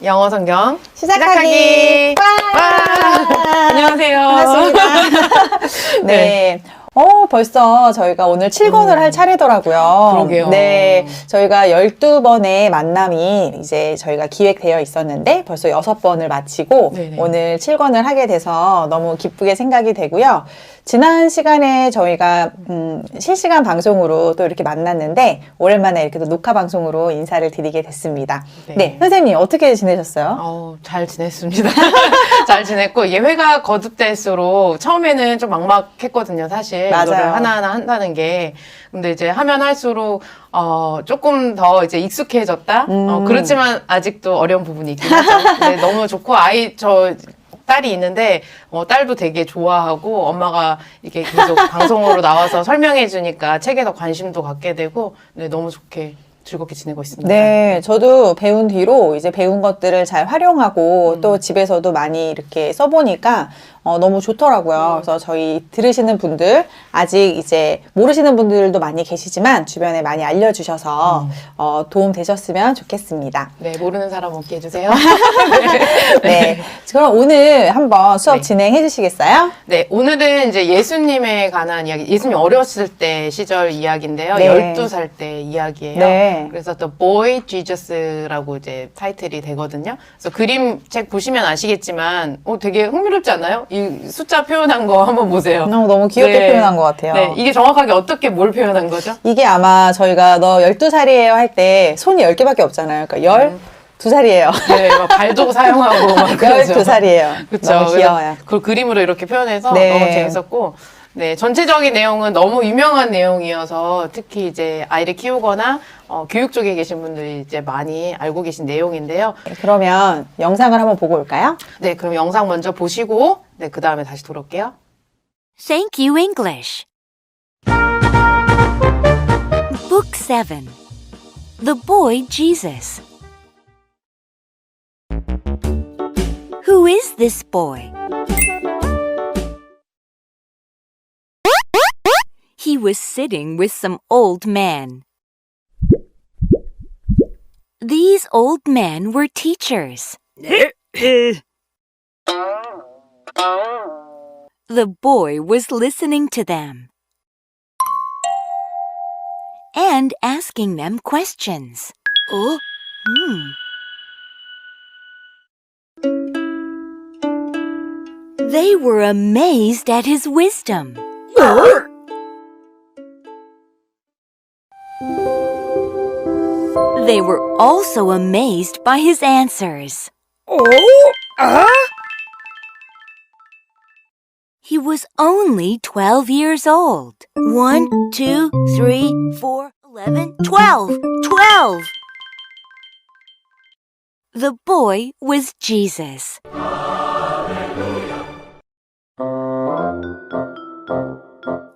영어 성경 시작하기. 와! 안녕하세요. 반갑습니다. 네. 벌써 저희가 오늘 7권을 할 차례더라고요. 그러게요. 네. 저희가 12번의 만남이 이제 저희가 기획되어 있었는데 벌써 6번을 마치고 네네. 오늘 7권을 하게 돼서 너무 기쁘게 생각이 되고요. 지난 시간에 저희가 실시간 방송으로 또 이렇게 만났는데 오랜만에 이렇게 또 녹화 방송으로 인사를 드리게 됐습니다. 네. 네. 선생님 어떻게 지내셨어요? 잘 지냈습니다. 잘 지냈고, 예회가 거듭될수록 처음에는 좀 막막했거든요, 사실. 맞아요. 이거를 하나하나 한다는 게. 근데 이제 하면 할수록, 조금 더 이제 익숙해졌다? 그렇지만 아직도 어려운 부분이 있긴 하죠. 근데 너무 좋고, 딸이 있는데, 딸도 되게 좋아하고, 엄마가 이렇게 계속 방송으로 나와서 설명해 주니까 책에 더 관심도 갖게 되고, 네, 너무 좋게 즐겁게 지내고 있습니다. 네, 저도 배운 뒤로 이제 배운 것들을 잘 활용하고 또 집에서도 많이 이렇게 써보니까 너무 좋더라고요. 그래서 저희 들으시는 분들, 아직 이제 모르시는 분들도 많이 계시지만 주변에 많이 알려주셔서 도움 되셨으면 좋겠습니다. 네, 모르는 사람 없게 해주세요. 네. 그럼 오늘 한번 수업 네. 진행해 주시겠어요? 네, 오늘은 이제 예수님에 관한 이야기, 예수님 어렸을 때 시절 이야기인데요. 네. 12살 때 이야기예요. 네. 그래서 또 Boy Jesus라고 이제 타이틀이 되거든요. 그래서 그림책 보시면 아시겠지만, 되게 흥미롭지 않나요? 이 숫자 표현한 거 한번 보세요. 너무 귀엽게 네. 표현한 것 같아요. 네, 이게 정확하게 어떻게 뭘 표현한 거죠? 이게 아마 저희가 너 12살이에요 할 때 손이 10개밖에 없잖아요. 그러니까 12살이에요. 네, 막 발도 사용하고 막 그러죠. 12살이에요. 그쵸. 너무 귀여워요. 그걸 그림으로 이렇게 표현해서 네. 너무 재밌었고, 네, 전체적인 내용은 너무 유명한 내용이어서 특히 이제 아이를 키우거나 교육 쪽에 계신 분들이 이제 많이 알고 계신 내용인데요. 그러면 영상을 한번 보고 올까요? 네, 그럼 영상 먼저 보시고, 네, 그 다음에 다시 돌아올게요. Thank you, English. Book 7. The Boy Jesus. Who is this boy? He was sitting with some old men. These old men were teachers. The boy was listening to them and asking them questions. They were amazed at his wisdom. They were also amazed by his answers. He was only 12 years old. 1, 2, 3, 4, 11, 12. 12! The boy was Jesus.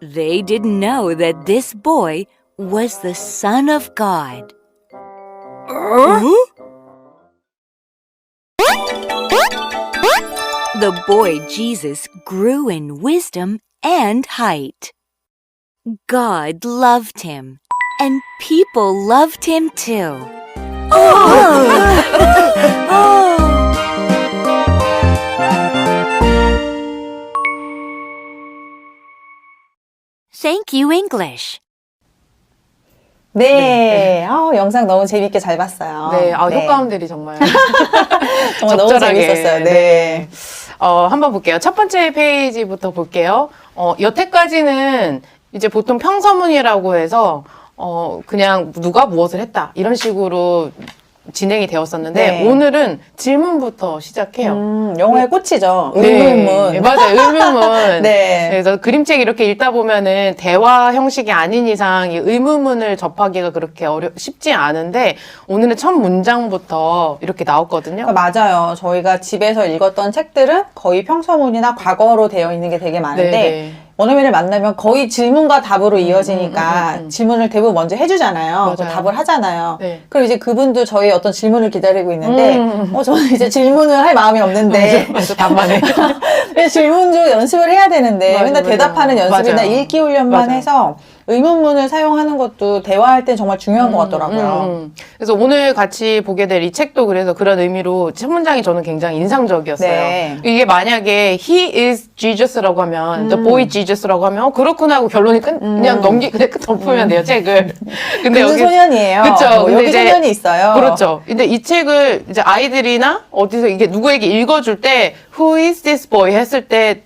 They didn't know that this boy was the Son of God. The boy Jesus grew in wisdom and height. God loved him, and people loved him too. Thank you, English. 네. 영상 너무 재밌게 잘 봤어요. 네, 효과음들이 정말 정말 너무 적절하게. 재밌었어요. 네. 한번 볼게요. 첫 번째 페이지부터 볼게요. 여태까지는 이제 보통 평서문이라고 해서 그냥 누가 무엇을 했다 이런 식으로 진행이 되었었는데 네. 오늘은 질문부터 시작해요. 영어의 꽃이죠. 네, 의문문. 맞아요. 의문문. 네. 그래서 그림책 이렇게 읽다 보면은 대화 형식이 아닌 이상 이 의문문을 접하기가 그렇게 쉽지 않은데 오늘은 첫 문장부터 이렇게 나왔거든요. 맞아요. 저희가 집에서 읽었던 책들은 거의 평서문이나 과거로 되어 있는 게 되게 많은데 네. 원어민을 만나면 거의 질문과 답으로 이어지니까 질문을 대부분 먼저 해주잖아요. 또 맞아요. 답을 하잖아요. 네. 그럼 이제 그분도 저희 어떤 질문을 기다리고 있는데 저는 이제 질문을 할 마음이 없는데 맞아, 답만 해. 질문 좀 연습을 해야 되는데 맞아, 맨날 맞아. 대답하는 연습이나 맞아요. 읽기 훈련만 맞아요. 해서 의문문을 사용하는 것도 대화할 때 정말 중요한 것 같더라고요. 그래서 오늘 같이 보게 될 이 책도 그래서 그런 의미로 첫 문장이 저는 굉장히 인상적이었어요. 네. 이게 만약에 he is Jesus라고 하면 the boy Jesus라고 하면 그렇구나 하고 결론이 그냥 그냥 덮으면 돼요, 책을. 근데 그는 소년이에요. 그쵸. 뭐 근데 여기 이제 소년이 있어요. 그렇죠. 근데 이 책을 이제 아이들이나 어디서 이게 누구에게 읽어줄 때 Who is this boy 했을 때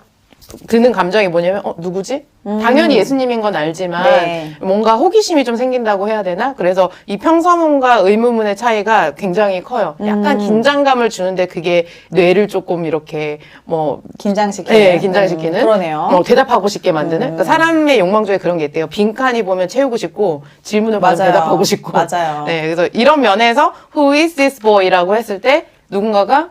드는 감정이 뭐냐면 누구지? 당연히 예수님인 건 알지만 네. 뭔가 호기심이 좀 생긴다고 해야 되나? 그래서 이 평서문과 의문문의 차이가 굉장히 커요. 약간 긴장감을 주는데 그게 뇌를 조금 이렇게 뭐 긴장시키는. 네, 긴장시키는. 그러네요. 대답하고 싶게 만드는. 그러니까 사람의 욕망 중에 그런 게 있대요. 빈칸이 보면 채우고 싶고 질문을 받으면 맞아요. 대답하고 싶고. 맞아요. 네, 그래서 이런 면에서 Who is this boy?라고 했을 때 누군가가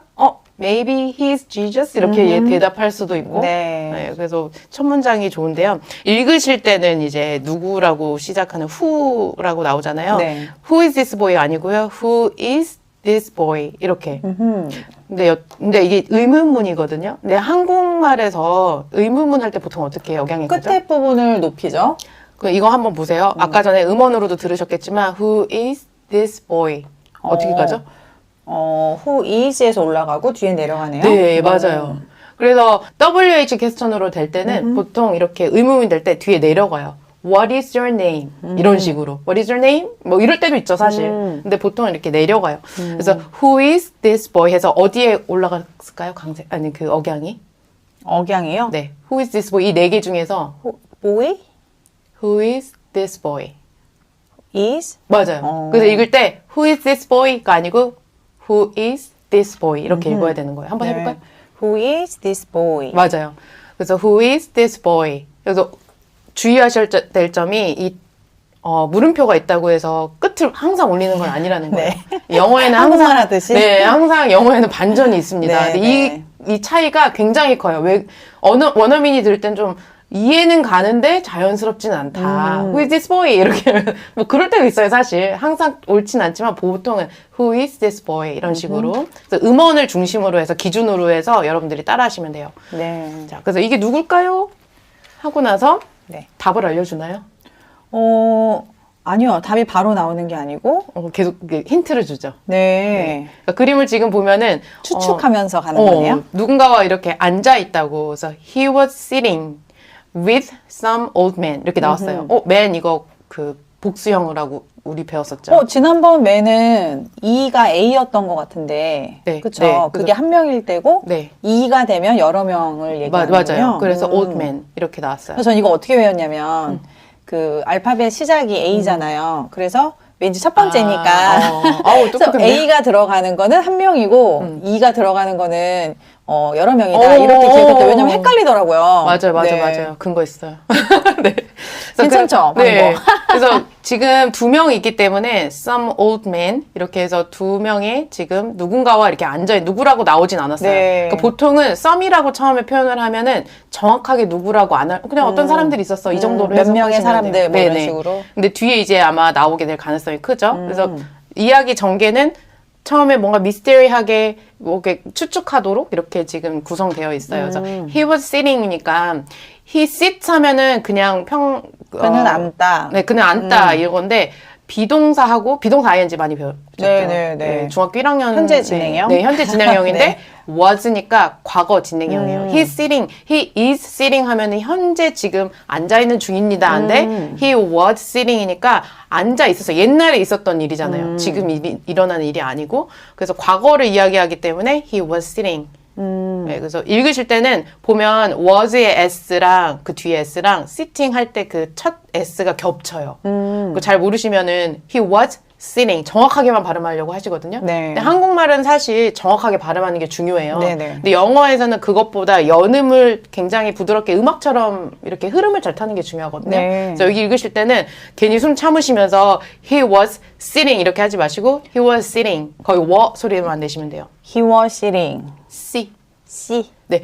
maybe he's Jesus 이렇게 대답할 수도 있고. 네. 그래서 첫 문장이 좋은데요. 읽으실 때는 이제 누구라고 시작하는 who라고 나오잖아요. 네. Who is this boy 아니고요. Who is this boy 이렇게. 근데 이게 의문문이거든요. 근데 한국말에서 의문문 할 때 보통 어떻게 역양이 가죠? 끝에 부분을 높이죠. 이거 한번 보세요. 아까 전에 음원으로도 들으셨겠지만 Who is this boy? 어떻게 가죠? who is에서 올라가고 뒤에 내려가네요. 네, 맞아요. 그래서 WH 퀘스천으로 될 때는 보통 이렇게 의문이 될 때 뒤에 내려가요. What is your name? 이런 식으로. What is your name? 뭐 이럴 때도 있죠, 사실. 근데 보통 이렇게 내려가요. 그래서 Who is this boy? 해서 어디에 올라갔을까요? 아니, 그 억양이? 억양이요? 네. Who is this boy? 이 네 개 중에서 boy Who is this boy? is 맞아요. 그래서 읽을 때 Who is this boy?가 아니고 Who is this boy? 이렇게 읽어야 되는 거예요. 한번 해볼까요? Who is this boy? 맞아요. 그래서 Who is this boy? 그래서 주의하셔야 될 점이 이 물음표가 있다고 해서 끝을 항상 올리는 건 아니라는 거예요. 영어에는 한국말 항상 하듯이? 네, 항상 영어에는 반전이 있습니다. 네, 근데 이 차이가 굉장히 커요. 왜 원어민이 들을 땐 좀 이해는 가는데 자연스럽지는 않다. Who is this boy? 이렇게 뭐 그럴 때도 있어요, 사실. 항상 옳진 않지만 보통은 Who is this boy? 이런 식으로. 그래서 음원을 중심으로 해서 기준으로 해서 여러분들이 따라하시면 돼요. 네. 자, 그래서 이게 누굴까요? 하고 나서 네. 답을 알려주나요? 아니요. 답이 바로 나오는 게 아니고 계속 힌트를 주죠. 네. 그러니까 그림을 지금 보면은 추측하면서 가는 거네요. 누군가와 이렇게 앉아 있다고. 그래서 he was sitting with some old man 이렇게 나왔어요. man 이거 그 복수형이라고 우리 배웠었죠. 지난번 맨은 E가 A였던 것 같은데. 네, 그쵸. 네. 그게 한 명일 때고, 네. E가 되면 여러 명을 얘기하는군요. 맞아요. 그래서 old man 이렇게 나왔어요. 그래서 전 이거 어떻게 외웠냐면, 그 알파벳 시작이 A잖아요. 그래서 왠지 첫 번째니까. 그래서 똑똑한데요? A가 들어가는 거는 한 명이고, E가 들어가는 거는 여러 명이다. 이렇게 기억했어요. 왜냐면 헷갈리더라고요. 맞아요. 네. 맞아요. 근거 있어요. 네. 괜찮죠? 네. 그래서 지금 두 명이 있기 때문에 some old man 이렇게 해서 두 명의 지금 누군가와 이렇게 앉아 누구라고 나오진 않았어요. 네. 그러니까 보통은 some이라고 처음에 표현을 하면은 정확하게 누구라고 안 할, 그냥 어떤 사람들이 있었어 이 정도로 몇 해석하시면 명의 사람들 돼요. 뭐 이런 네네. 식으로. 근데 뒤에 이제 아마 나오게 될 가능성이 크죠. 그래서 이야기 전개는 처음에 뭔가 미스테리하게 뭐 이렇게 추측하도록 이렇게 지금 구성되어 있어요. 그래서 he was sitting이니까 he sits 하면은 그냥 그는 앉다. 네, 그는 앉다 이런 건데 비동사하고 비동사 ing 많이 배웠죠. 네. 중학교 1학년 현재 진행형? 네, 현재 진행형인데 네. was니까 과거 진행형이에요. He's sitting, he is sitting 하면은 현재 지금 앉아 있는 중입니다. 한데 he was sitting이니까 앉아 있었어요. 옛날에 있었던 일이잖아요. 지금 일어나는 일이 아니고 그래서 과거를 이야기하기 때문에 he was sitting. 네, 그래서 읽으실 때는 보면 was의 s랑 그 뒤에 s랑 sitting 할 때 그 첫 s가 겹쳐요. 그거 잘 모르시면은 he was sitting 정확하게만 발음하려고 하시거든요. 네. 근데 한국말은 사실 정확하게 발음하는 게 중요해요. 네네. 근데 영어에서는 그것보다 연음을 굉장히 부드럽게 음악처럼 이렇게 흐름을 잘 타는 게 중요하거든요. 네. 그래서 여기 읽으실 때는 괜히 숨 참으시면서 he was sitting 이렇게 하지 마시고 he was sitting 거의 워 소리만 내시면 돼요. He was sitting. C. C. 네,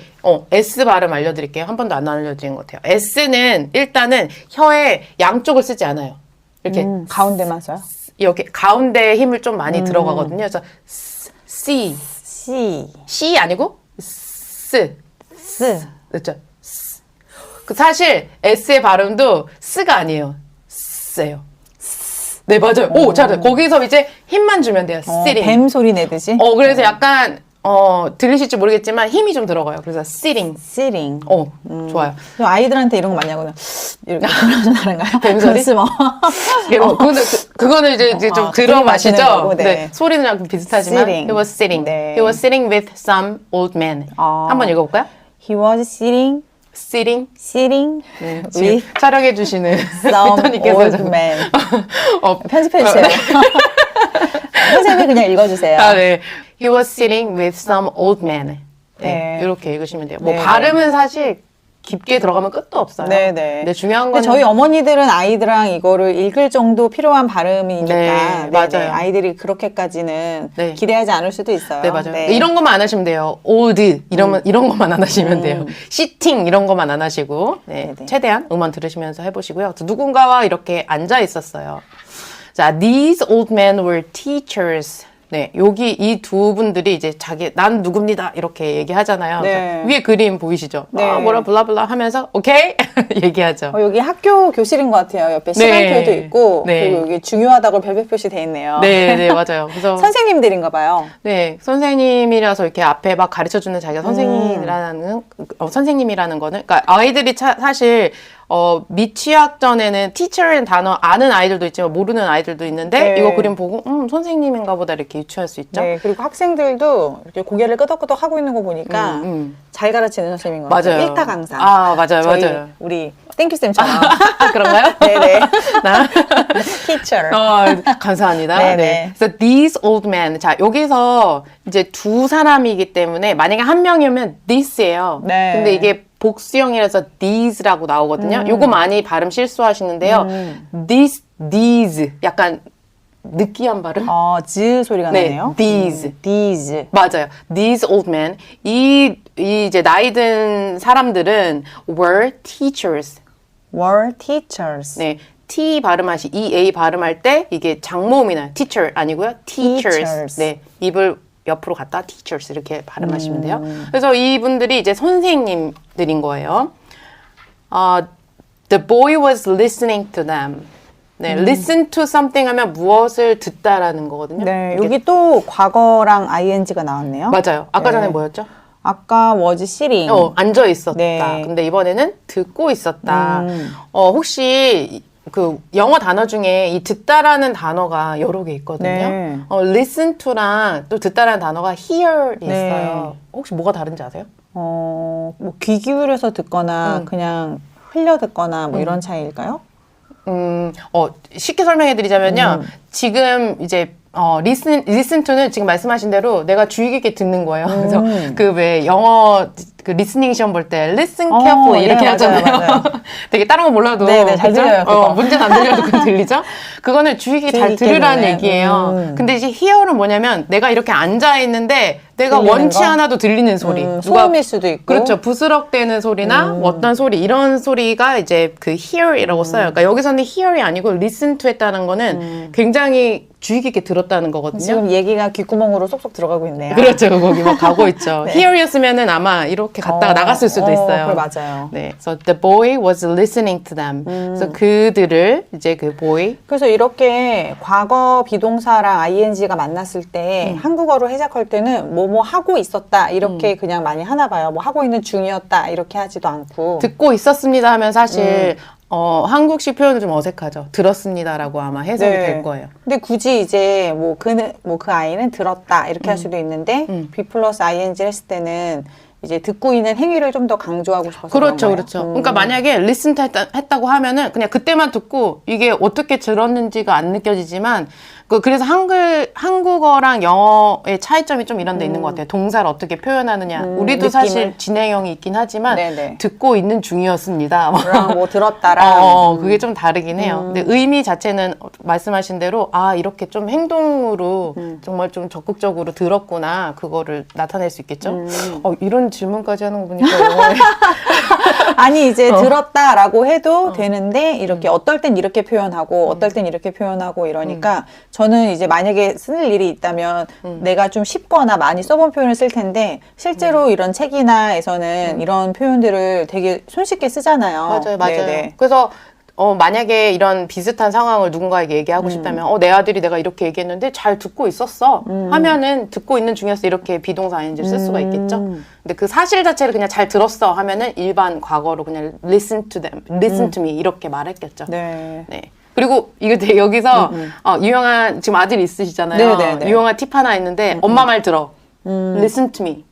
S 발음 알려드릴게요. 한 번도 안 알려드린 것 같아요. S는 일단은 혀의 양쪽을 쓰지 않아요. 이렇게 가운데만 써요? 여기 가운데에 힘을 좀 많이 들어가거든요. 그래서 C, C. C 아니고 S, S. 그렇죠? 그 사실 S의 발음도 S가 아니에요. 스예요. 네, 맞아요. 오, 잘해. 거기서 이제 힘만 주면 돼요. sitting. 뱀 소리 내듯이. 그래서 약간 들리실지 모르겠지만 힘이 좀 들어가요. 그래서 sitting. sitting. 좋아요. 저 아이들한테 이런 거 많이 하거든요. 이렇게 그러나요? 뱀소리? 그거는 이제 좀 들이마시는 들어마시죠. 거고, 네. 네. 소리는 약간 비슷하지만 Sitting. he was sitting. 네. He was sitting with some old man. 한번 읽어볼까요? He was sitting 네, 지금 with 촬영해 주시는 some 리터님께서 old man. 어, 편집해주세요. 선생님이 그냥 읽어주세요. 네. He was sitting with some old man. 네, 네. 이렇게 읽으시면 돼요. 뭐 네, 발음은 사실 깊게 들어가면 끝도 없어요. 네, 네. 근데 중요한 근데 건 저희 어머니들은 아이들랑 이거를 읽을 정도 필요한 발음이니까 네, 맞아요. 아이들이 그렇게까지는 네. 기대하지 않을 수도 있어요. 네, 맞아요. 네. 이런 것만 안 하시면 돼요. old 이런 것만 안 하시면 돼요. sitting 이런 것만 안 하시고 네, 네네. 최대한 음원 들으시면서 해보시고요. 누군가와 이렇게 앉아 있었어요. 자, these old men were teachers. 네, 여기 이 두 분들이 이제 난 누굽니다 이렇게 얘기하잖아요. 네. 위에 그림 보이시죠? 네. 뭐라 블라블라 하면서 오케이 얘기하죠. 여기 학교 교실인 것 같아요. 옆에 네. 시간표도 있고 네. 그리고 여기 중요하다고 별별 표시 돼 있네요. 네, 네, 맞아요. 그래서 선생님들인가 봐요. 네, 선생님이라서 이렇게 앞에 막 가르쳐주는 자기가 선생님이라는 거는, 그러니까 아이들이 사실, 미취학 전에는 teacher라는 단어 아는 아이들도 있지만 모르는 아이들도 있는데, 네. 이거 그림 보고, 선생님인가 보다 이렇게 유추할 수 있죠? 네, 그리고 학생들도 이렇게 고개를 끄덕끄덕 하고 있는 거 보니까 잘 가르치는 선생님인 것 같아요. 맞아요. 1타 강사. 아, 맞아요, 저희, 맞아요. 우리 땡큐쌤처럼. 아, 그런가요? 네네. 나? teacher. 감사합니다. 네네. 네. 그래서 these old men. 자, 여기서 이제 두 사람이기 때문에 만약에 한 명이면 this예요. 네. 근데 이게 복수형이라서 these라고 나오거든요. 요거 많이 발음 실수하시는데요. these. 약간 느끼한 발음? 즈 소리가 네, 나네요. these. 맞아요. These old men. 이 이제 나이 든 사람들은 were teachers. were teachers. 네. T 발음하시, EA 발음할 때 이게 장모음이 나요. teacher 아니고요. teachers. Teachers. 네. 입을 옆으로 갖다 teachers 이렇게 발음하시면 돼요. 그래서 이분들이 이제 선생님들인 거예요. The boy was listening to them. 네, listen to something 하면 무엇을 듣다라는 거거든요. 네, 이게- 여기 또 과거랑 ing가 나왔네요. 맞아요. 아까 전에 네. 뭐였죠? 아까 was sitting. 앉아 있었다. 네. 근데 이번에는 듣고 있었다. 혹시 그 영어 단어 중에 이 듣다라는 단어가 여러 개 있거든요. 네. listen to랑 또 듣다라는 단어가 hear이 네. 있어요. 혹시 뭐가 다른지 아세요? 뭐 귀 기울여서 듣거나 그냥 흘려 듣거나 뭐 이런 차이일까요? 쉽게 설명해 드리자면요. 지금 이제 listen to는 지금 말씀하신 대로 내가 주의 깊게 듣는 거예요. 그래서 그 왜 영어 그 리스닝 시험 볼 때 listen carefully 이렇게 네, 하잖아요. 맞아요. 되게 다른 거 몰라도 네, 네, 잘 그죠? 들려요, 그거. 문제는 안 들려도 그거 들리죠? 그거는 주의 깊게 잘 주의 깊게 들으라는 듣네. 얘기예요. 근데 이제 hear는 뭐냐면 내가 이렇게 앉아 있는데 내가 들리는 원치 거? 않아도 들리는 소리. 소음일 수도 있고. 그렇죠. 부스럭대는 소리나 어떤 소리 이런 소리가 이제 그 hear이라고 써요. 그러니까 여기서는 hear이 아니고 listen to 했다는 거는 굉장히 주의 깊게 들었다는 거거든요. 지금 얘기가 귓구멍으로 쏙쏙 들어가고 있네요. 그렇죠. 거기 막 가고 있죠. 네. hear이었으면은 아마 이렇게 갔다가 나갔을 수도 있어요. 그래, 맞아요. 네. So the boy was listening to them. 그래서 그들을 이제 그 boy 그래서 이렇게 과거 비동사랑 ing가 만났을 때 한국어로 해석할 때는 뭐뭐 하고 있었다 이렇게 그냥 많이 하나 봐요. 뭐 하고 있는 중이었다 이렇게 하지도 않고. 듣고 있었습니다 하면 사실 한국식 표현은 좀 어색하죠. 들었습니다라고 아마 해석이 네. 될 거예요. 근데 굳이 이제 뭐 그 아이는 들었다 이렇게 할 수도 있는데 B 플러스 ing를 했을 때는 이제 듣고 있는 행위를 좀 더 강조하고 싶어서 그렇죠, 그런 거예요. 그렇죠. 그러니까 만약에 listen 했다고 하면은 그냥 그때만 듣고 이게 어떻게 들었는지가 안 느껴지지만 그래서 한국어랑 영어의 차이점이 좀 이런 데 있는 것 같아요. 동사를 어떻게 표현하느냐. 우리도 느낌을. 사실 진행형이 있긴 하지만 네네. 듣고 있는 중이었습니다. 그랑 뭐 들었다랑 그게 좀 다르긴 해요. 근데 의미 자체는 말씀하신 대로 이렇게 좀 행동으로 정말 좀 적극적으로 들었구나. 그거를 나타낼 수 있겠죠. 이런 질문까지 하는 거 보니까 영어에 아니 이제 들었다라고 해도 되는데 이렇게 어떨 땐 이렇게 표현하고 어떨 땐 이렇게 표현하고 이러니까 저는 이제 만약에 쓸 일이 있다면 내가 좀 쉽거나 많이 써본 표현을 쓸 텐데 실제로 이런 책이나에서는 이런 표현들을 되게 손쉽게 쓰잖아요. 맞아요. 네네. 그래서 만약에 이런 비슷한 상황을 누군가에게 얘기하고 싶다면, 내 아들이 내가 이렇게 얘기했는데 잘 듣고 있었어. 하면은 듣고 있는 중에서 이렇게 비동사 ing를 쓸 수가 있겠죠. 근데 그 사실 자체를 그냥 잘 들었어 하면은 일반 과거로 그냥 listen to them, listen to me 이렇게 말했겠죠. 네. 네. 그리고 이거 되게 여기서 유용한 지금 아들 있으시잖아요. 네네네. 유용한 팁 하나 있는데 엄마 말 들어. Listen to me.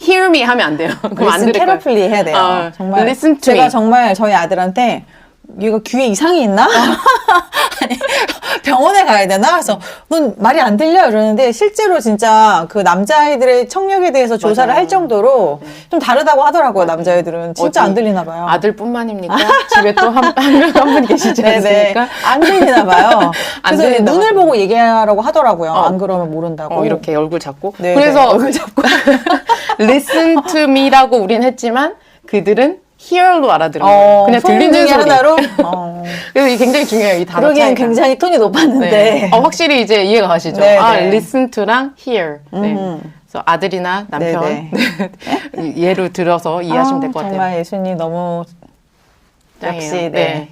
Hear me 하면 안 돼요. 그럼 안 Listen 들을 거예요. carefully 해야 돼요. 정말 Listen to 제가 me. 정말 저희 아들한테 얘가 귀에 이상이 있나? 아니, 병원에 가야 되나? 그래서 넌 말이 안 들려? 이러는데 실제로 진짜 그 남자아이들의 청력에 대해서 조사를 맞아요. 할 정도로 좀 다르다고 하더라고요. 남자애들은 진짜 어디 안 들리나 봐요. 아들뿐만입니까? 집에 또 한 분 계시지 않습니까? 안 들리나 봐요. 안 그래서 들린다고 눈을 하더라고요. 보고 얘기하라고 하더라고요. 안 그러면 모른다고. 이렇게 얼굴 잡고. 네, 그래서 네, 얼굴 잡고. listen to me라고 우린 했지만 그들은 hear로 알아들어요. 그냥 들리는 중에 소리. 하나로. 그래서 이게 굉장히 중요해요. 이 단어 그러기엔 차이가. 굉장히 톤이 높았는데. 네. 확실히 이제 이해가 가시죠? 네, 아, 네. listen to랑 hear. 네. 그래서 아들이나 남편 네, 예로 들어서 이해하시면 될 것 같아요. 정말 예수님 너무 짱이에요. 역시, 네.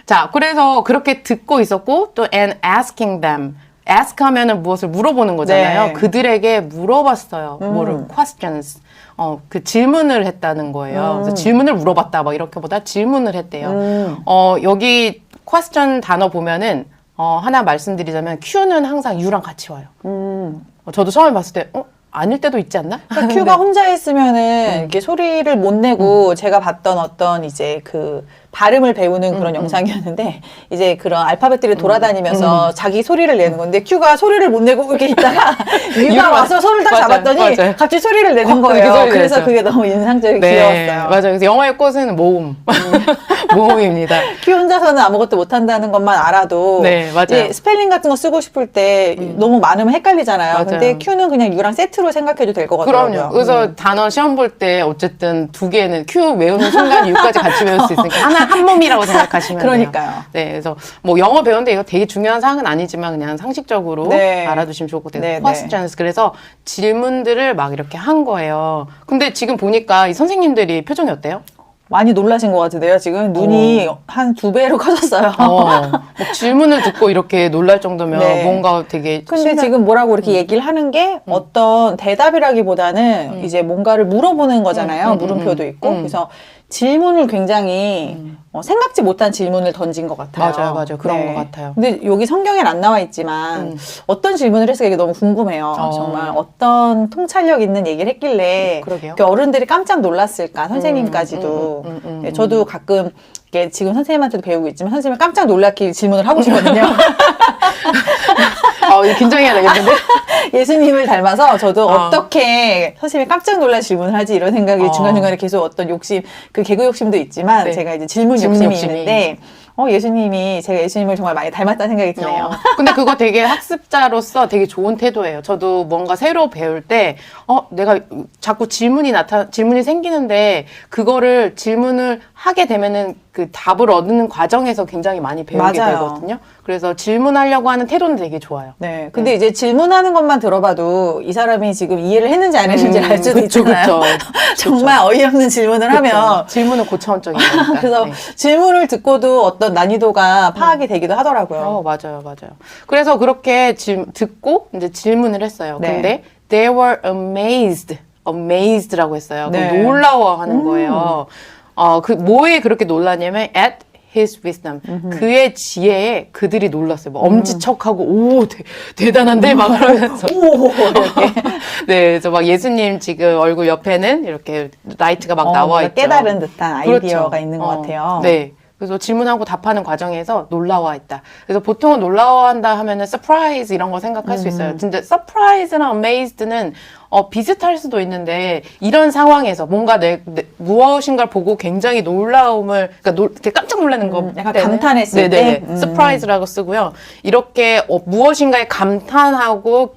자, 그래서 그렇게 듣고 있었고 또 and asking them. ask 하면은 무엇을 물어보는 거잖아요. 네. 그들에게 물어봤어요. 뭐를 questions. 그 질문을 했다는 거예요. 그래서 질문을 물어봤다 막 이렇게보다 질문을 했대요. 여기 question 단어 보면은 하나 말씀드리자면 Q는 항상 U랑 같이 와요. 저도 처음에 봤을 때 아닐 때도 있지 않나? 그러니까 큐가 혼자 있으면은 이렇게 소리를 못 내고 제가 봤던 어떤 이제 그 발음을 배우는 그런 영상이었는데 이제 그런 알파벳들이 돌아다니면서 자기 소리를 내는 건데 큐가 소리를 못 내고 이렇게 있다가 유가 와서 손을 딱 맞아요, 잡았더니 맞아요. 갑자기 소리를 내는 이렇게 거예요. 소리를 그래서 냈죠. 그게 너무 인상적이고 귀여웠어요. 맞아요. 그래서 영어의 꽃은 모음. 모음입니다. 큐 혼자서는 아무것도 못한다는 것만 알아도 네, 맞아요. 이제 스펠링 같은 거 쓰고 싶을 때 너무 많으면 헷갈리잖아요. 맞아요. 근데 큐는 그냥 유랑 세트로 생각해도 될 것 같더라고요. 그럼요. 그래서 단어 시험 볼 때 어쨌든 두 개는 Q 외우는 순간 U까지 같이 외울 수 있으니까 하나 한 몸이라고 생각하시면 그러니까요. 돼요. 네, 그래서 뭐 영어 배우는데 이거 되게 중요한 사항은 아니지만 그냥 상식적으로 네. 알아두시면 좋을 것 같아요. 네, questions. 그래서 질문들을 막 이렇게 한 거예요. 근데 지금 보니까 이 선생님들이 표정이 어때요? 많이 놀라신 것 같은데요. 지금 눈이 한 2배로 커졌어요. 막 질문을 듣고 이렇게 놀랄 정도면 네. 뭔가 되게 근데 지금 뭐라고 이렇게 얘기를 하는 게 어떤 대답이라기보다는 이제 뭔가를 물어보는 거잖아요. 물음표도 있고. 그래서 질문을 굉장히 생각지 못한 질문을 던진 것 같아요. 맞아요, 맞아요. 그런 것 같아요. 근데 여기 성경에는 안 나와 있지만 어떤 질문을 했을까 이게 너무 궁금해요. 정말 어떤 통찰력 있는 얘기를 했길래 그러게요. 이렇게 어른들이 깜짝 놀랐을까, 선생님까지도. 네, 저도 가끔 이게 지금 선생님한테도 배우고 있지만 선생님을 깜짝 놀라킬 질문을 하고 싶거든요. 이거 긴장해야 되겠는데? 예수님을 닮아서 저도 어떻게 선생님이 깜짝 놀랄 질문을 하지 이런 생각이 중간중간에 계속 어떤 욕심, 그 개그 욕심도 있지만 네. 제가 이제 질문 질문 욕심이 욕심이. 있는데 제가 예수님을 정말 많이 닮았다는 생각이 드네요. 근데 그거 되게 학습자로서 되게 좋은 태도예요. 저도 뭔가 새로 배울 때, 내가 자꾸 질문이 생기는데, 그거를 질문을 하게 되면은 그 답을 얻는 과정에서 굉장히 많이 배우게 맞아요. 되거든요. 그래서 질문하려고 하는 태도는 되게 좋아요. 네. 근데 이제 질문하는 것만 들어봐도 이 사람이 지금 이해를 했는지 안 했는지를 알 수도 그쵸, 있잖아요. 정말 어이없는 질문을 하면. 질문은 고차원적인 거니까. 그래서 네. 질문을 듣고도 어떤 난이도가 파악이 되기도 하더라고요. 맞아요. 그래서 그렇게 듣고 이제 질문을 했어요. 네. 근데 they were amazed라고 했어요. 네. 그럼 놀라워하는 거예요. 그 뭐에 그렇게 놀랐냐면 at his wisdom. 그의 지혜에 그들이 놀랐어요. 뭐 엄지척하고 오 대단한데 막 그러면서 오, 이렇게. 네, 그래서 막 예수님 지금 얼굴 옆에는 이렇게 라이트가 막 나와 뭔가 있죠. 깨달은 듯한 아이디어가 그렇죠. 있는 것 같아요. 네. 그래서 질문하고 답하는 과정에서 놀라워했다. 그래서 보통은 놀라워한다 하면은 surprise 이런 거 생각할 수 있어요. 근데 surprise나 amazed는 비슷할 수도 있는데 이런 상황에서 뭔가 무엇인가를 보고 굉장히 놀라움을 그러니까 깜짝 놀라는 거 약간 때는 감탄했을 네네. 때? surprise라고 쓰고요. 이렇게 무엇인가에 감탄하고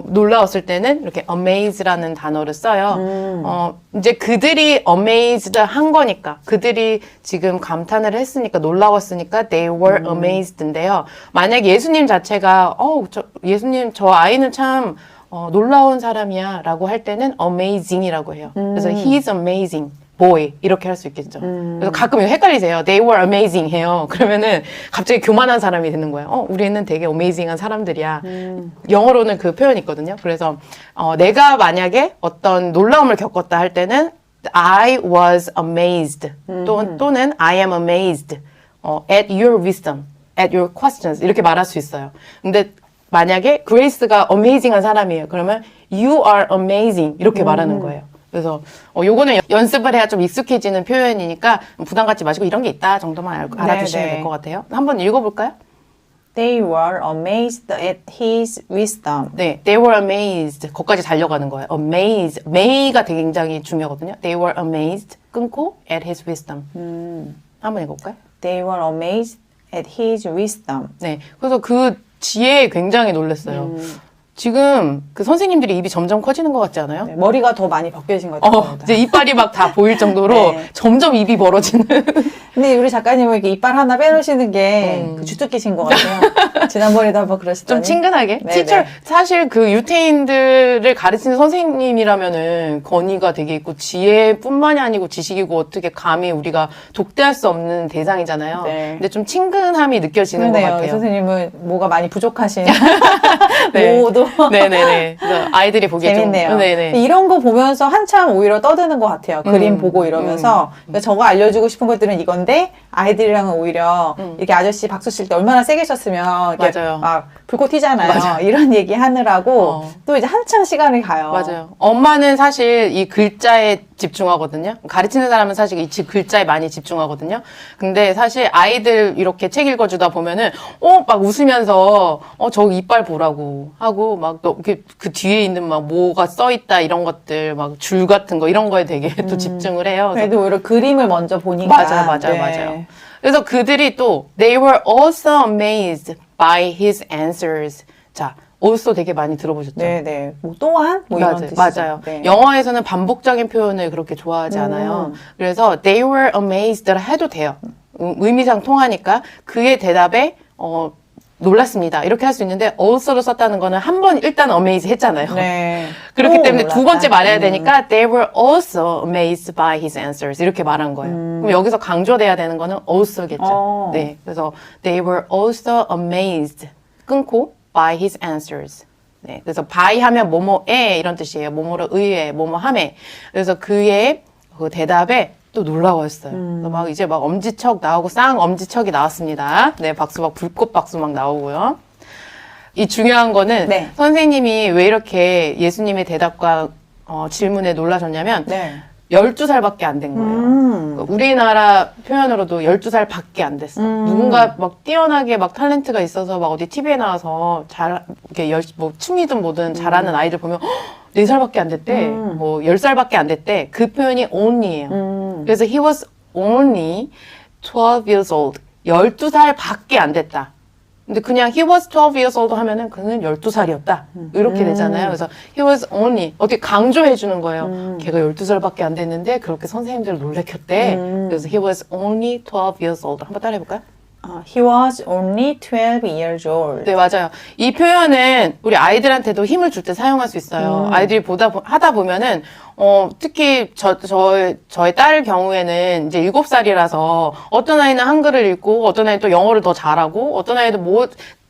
놀라웠을 때는 이렇게 amaze라는 단어를 써요. 이제 그들이 amazed 한 거니까, 그들이 지금 감탄을 했으니까, 놀라웠으니까, they were amazed인데요. 만약 예수님 자체가, 예수님, 저 아이는 참, 놀라운 사람이야, 라고 할 때는 amazing이라고 해요. 그래서 he is amazing. boy 이렇게 할 수 있겠죠. 그래서 가끔 이거 헷갈리세요. They were amazing 해요. 그러면은 갑자기 교만한 사람이 되는 거예요. 우리는 되게 amazing한 사람들이야. 영어로는 그 표현이 있거든요. 그래서 내가 만약에 어떤 놀라움을 겪었다 할 때는 I was amazed 또는 I am amazed at your wisdom, at your questions 이렇게 말할 수 있어요. 근데 만약에 그레이스가 amazing한 사람이에요. 그러면 you are amazing 이렇게 말하는 거예요. 그래서 요거는 연습을 해야 좀 익숙해지는 표현이니까 부담 갖지 마시고 이런 게 있다 정도만 알아두시면 될 것 같아요. 한번 읽어볼까요? They were amazed at his wisdom. 네, they were amazed. 거기까지 달려가는 거예요. amazed. may가 되게 굉장히 중요하거든요. They were amazed. 끊고 at his wisdom. 한번 읽어볼까요? They were amazed at his wisdom. 네, 그래서 그 지혜에 굉장히 놀랐어요. 지금 그 선생님들이 입이 점점 커지는 것 같지 않아요? 네, 머리가 더 많이 벗겨진 것 같아요. 이제 이빨이 막 다 보일 정도로 네. 점점 입이 벌어지는. 근데 우리 작가님은 이렇게 이빨 하나 빼놓으시는 게 그 주특기신 것 같아요. 지난번에도 한번 그러시더니. 좀 친근하게. 네, 티처, 네. 사실 그 유태인들을 가르치는 선생님이라면은 권위가 되게 있고 지혜뿐만이 아니고 지식이고 어떻게 감히 우리가 독대할 수 없는 대상이잖아요. 네. 근데 좀 친근함이 느껴지는 것 그러네요. 같아요. 선생님은 뭐가 많이 부족하신 네. 모도 네네네. 그래서 아이들이 보기에 재밌네요. 좀. 네네. 이런 거 보면서 한참 오히려 떠드는 것 같아요. 그림 보고 이러면서. 그러니까 저거 알려주고 싶은 것들은 이건데 아이들이랑은 오히려 이렇게 아저씨 박수 칠 때 얼마나 세게 쳤으면 이렇게 맞아요. 막 불꽃 튀잖아요. 맞아요. 이런 얘기 하느라고 어. 또 이제 한참 시간이 가요. 맞아요. 엄마는 사실 이 글자에 집중하거든요. 가르치는 사람은 사실 이 글자에 많이 집중하거든요. 근데 사실 아이들 이렇게 책 읽어주다 보면은, 막 웃으면서, 저기 이빨 보라고 하고, 막 또 그 뒤에 있는 막 뭐가 써있다 이런 것들, 막 줄 같은 거 이런 거에 되게 또 집중을 해요. 그래서 그래도 오히려 그림을 먼저 보니까. 맞아요. 네. 맞아요. 그래서 그들이 또 they were also amazed by his answers. 자, also 되게 많이 들어보셨죠? 네네. 뭐 또한? 뭐 이런 뜻이죠. 맞아요. 네. 영어에서는 반복적인 표현을 그렇게 좋아하지 않아요. 그래서 they were amazed 해도 돼요. 의미상 통하니까 그의 대답에 놀랐습니다. 이렇게 할 수 있는데 also를 썼다는 거는 한 번 일단 amaze 했잖아요. 네. 그렇기 오, 때문에 두 몰랐다. 번째 말해야 되니까 they were also amazed by his answers 이렇게 말한 거예요. 그럼 여기서 강조돼야 되는 거는 also겠죠. 네, 그래서 they were also amazed 끊고 by his answers. 네, 그래서 by 하면 뭐뭐에 이런 뜻이에요. 뭐뭐를 의해, 뭐뭐함에. 그래서 그의 그 대답에 또 놀라웠어요. 그래서 막 이제 막 엄지척 나오고 쌍엄지척이 나왔습니다. 네, 박수 막 불꽃 박수 막 나오고요. 이 중요한 거는 네. 선생님이 왜 이렇게 예수님의 대답과 질문에 놀라셨냐면 네. 12살밖에 안 된 거예요. 그러니까 우리나라 표현으로도 12살 밖에 안 됐어. 누군가 막 뛰어나게 막 탤런트가 있어서 막 어디 TV에 나와서 이렇게 뭐 춤이든 뭐든 잘하는 아이들 보면 4살밖에 안 됐대. 뭐 10살밖에 안 됐대. 그 표현이 only예요. 그래서 he was only 12 years old. 12살 밖에 안 됐다. 근데 그냥 he was 12 years old 하면은 그는 12살이었다. 이렇게 되잖아요. 그래서 he was only 어떻게 강조해 주는 거예요. 걔가 12살밖에 안 됐는데 그렇게 선생님들 놀래켰대. 그래서 he was only 12 years old. 한번 따라해 볼까요? He was only 12 years old. 네, 맞아요. 이 표현은 우리 아이들한테도 힘을 줄 때 사용할 수 있어요. 아이들이 하다 보면은, 특히 저의 딸 경우에는 이제 7살이라서 어떤 아이는 한글을 읽고 어떤 아이는 또 영어를 더 잘하고 어떤 아이는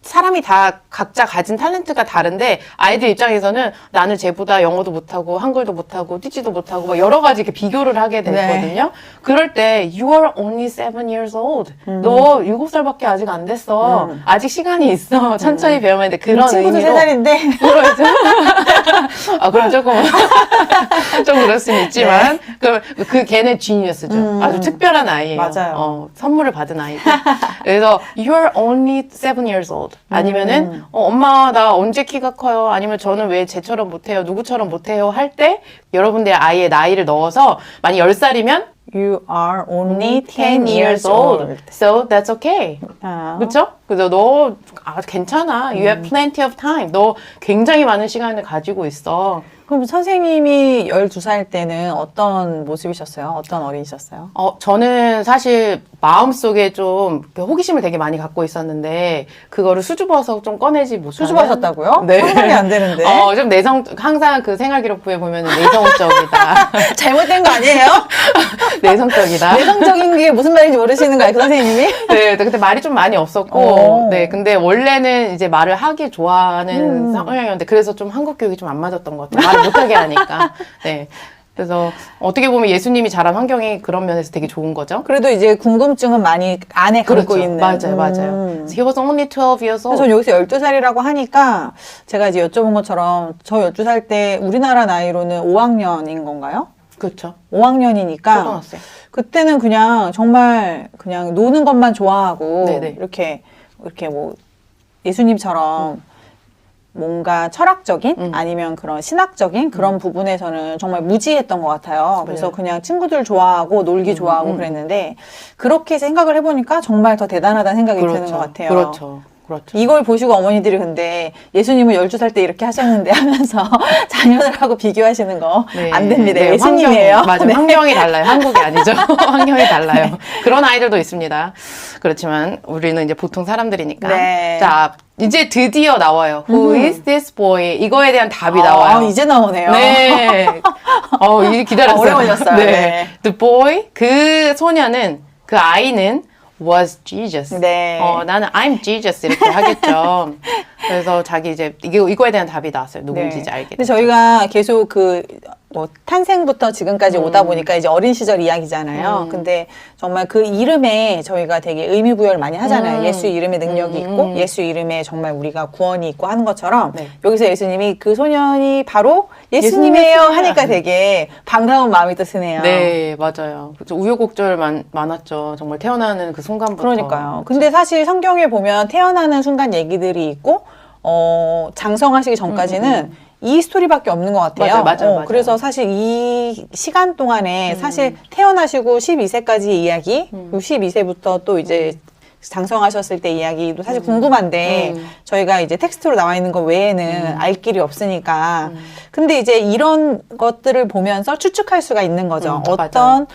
사람이 다 각자 가진 탤런트가 다른데 아이들 입장에서는 나는 쟤보다 영어도 못하고 한글도 못하고 뛰지도 못하고 막 여러 가지 이렇게 비교를 하게 되거든요. 그럴 때 you are only 7 years old. 너 7살밖에 아직 안 됐어. 아직 시간이 있어. 천천히 배우면 돼. 그런 친구도 의미로 3살인데. 그렇죠. 그럼 조금 좀 그럴 수는 있지만 그 걔는 지니어스죠. 아주 특별한 아이예요. 맞아요. 선물을 받은 아이고. 그래서 you're only 7 years old. 아니면은 엄마 나 언제 키가 커요? 아니면 저는 왜 쟤처럼 못해요? 누구처럼 못해요? 할 때 여러분들 아이의 나이를 넣어서 만약 10살이면 You are only 10 years old. So that's okay. 아. 그렇죠? 그래서 너 괜찮아. You have plenty of time. 너 굉장히 많은 시간을 가지고 있어. 그럼 선생님이 12살 때는 어떤 모습이셨어요? 어떤 어린이셨어요? 저는 사실 마음속에 좀 호기심을 되게 많이 갖고 있었는데 그거를 수줍어서 좀 꺼내지 못하는. 수줍어하셨다고요? 네. 상상이 안 되는데. 좀 항상 그 생활기록부에 보면 내성적이다. 잘못된 거 아니에요? 내성적이다. 내성적인 게 무슨 말인지 모르시는 거예요, 그 선생님이? 네, 근데 말이 좀 많이 없었고, 네, 근데 원래는 이제 말을 하기 좋아하는 성향이었는데, 그래서 좀 한국 교육이 좀 안 맞았던 것 같아요. 말을 못하게 하니까. 네. 그래서 어떻게 보면 예수님이 자란 환경이 그런 면에서 되게 좋은 거죠. 그래도 이제 궁금증은 많이 안에 갖고 있는. 맞아요, 맞아요. He was only 12 years old. 전 여기서 12살이라고 하니까 제가 이제 여쭤본 것처럼 저 12살 때 우리나라 나이로는 5학년인 건가요? 그렇죠. 5학년이니까 초등학생. 그때는 그냥 정말 그냥 노는 것만 좋아하고 네네. 이렇게 뭐 예수님처럼 뭔가 철학적인 아니면 그런 신학적인 그런 부분에서는 정말 무지했던 것 같아요. 그래서 그냥 친구들 좋아하고 놀기 좋아하고 그랬는데 그렇게 생각을 해보니까 정말 더 대단하다는 생각이 드는 것 같아요. 그렇죠. 이걸 보시고 어머니들이 근데 예수님은 12살 때 이렇게 하셨는데 하면서 자녀들하고 비교하시는 거 안 됩니다. 네, 예수님이에요. 맞아요. 네. 환경이 달라요. 한국이 아니죠. 환경이 달라요. 그런 아이들도 있습니다. 그렇지만 우리는 이제 보통 사람들이니까. 네. 자, 이제 드디어 나와요. Who is this boy? 이거에 대한 답이 나와요. 이제 나오네요. 네. 이제 기다렸어요. 어려워졌어요. 네. 네. The boy, 그 소녀는, 그 아이는 was Jesus. 네. 나는 I'm Jesus 이렇게 하겠죠. 그래서 자기 이제 이거에 대한 답이 나왔어요. 누군지 이제 알게 근데 됐죠. 저희가 계속 뭐 탄생부터 지금까지 오다 보니까 이제 어린 시절 이야기잖아요. 근데 정말 그 이름에 저희가 되게 의미 부여를 많이 하잖아요. 예수 이름에 능력이 있고 예수 이름에 정말 우리가 구원이 있고 하는 것처럼 네. 여기서 예수님이 그 소년이 바로 예수님이에요 하니까 되게 반가운 마음이 또 드네요. 네, 맞아요. 그래서 우여곡절 많았죠. 정말 태어나는 그 순간부터. 그러니까요. 근데 사실 성경에 보면 태어나는 순간 얘기들이 있고 장성하시기 전까지는 이 스토리밖에 없는 것 같아요. 맞아요. 그래서 사실 이 시간 동안에 사실 태어나시고 12세까지 이야기, 그리고 12세부터 또 이제 장성하셨을 때 이야기도 사실 궁금한데 저희가 이제 텍스트로 나와 있는 거 외에는 알 길이 없으니까. 근데 이제 이런 것들을 보면서 추측할 수가 있는 거죠. 어떤